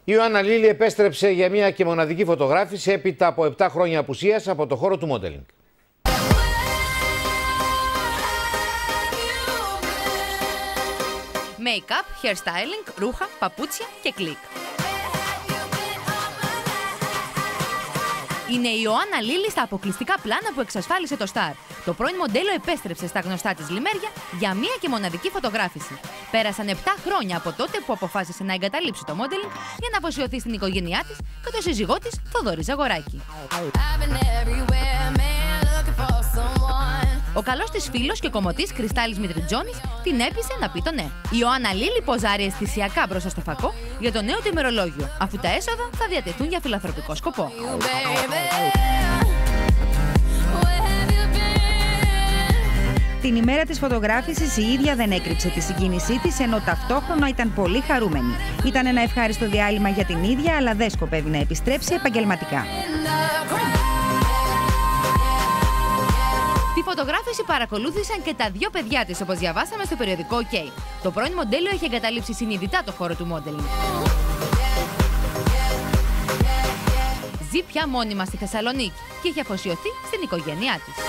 Η Ιωάννα Λίλη επέστρεψε για μια και μοναδική φωτογράφηση έπειτα από 7 χρόνια απουσίας από το χώρο του μόντελινγκ. Make-up, hairstyling, ρούχα, παπούτσια και κλικ. Είναι η Ιωάννα Λίλη στα αποκλειστικά πλάνα που εξασφάλισε το Star. Το πρώην μοντέλο επέστρεψε στα γνωστά της λιμέρια για μία και μοναδική φωτογράφηση. Πέρασαν 7 χρόνια από τότε που αποφάσισε να εγκαταλείψει το μόντελινγκ για να αφοσιωθεί στην οικογένειά της και το σύζυγό της, Θοδωρή Ζαγοράκη. Ο καλός της φίλος και κομμωτής Κρυστάλλης Μητριτζώνης την έπεισε να πει το ναι. Η Ιωάννα Λίλη ποζάρει αισθησιακά μπροστά στο φακό για το νέο του ημερολόγιο, αφού τα έσοδα θα διατεθούν για φιλανθρωπικό σκοπό. Την ημέρα της φωτογράφησης η ίδια δεν έκρυψε τη συγκίνησή της, ενώ ταυτόχρονα ήταν πολύ χαρούμενη. Ήταν ένα ευχάριστο διάλειμμα για την ίδια, αλλά δεν σκοπεύει να επιστρέψει επαγγελματικά. Τη φωτογράφηση παρακολούθησαν και τα 2 παιδιά της, όπως διαβάσαμε στο περιοδικό OK. Το πρώην μοντέλο έχει εγκαταλείψει συνειδητά το χώρο του μόντελινγκ. Ζει πια μόνιμα στη Θεσσαλονίκη και έχει αφοσιωθεί στην οικογένειά της.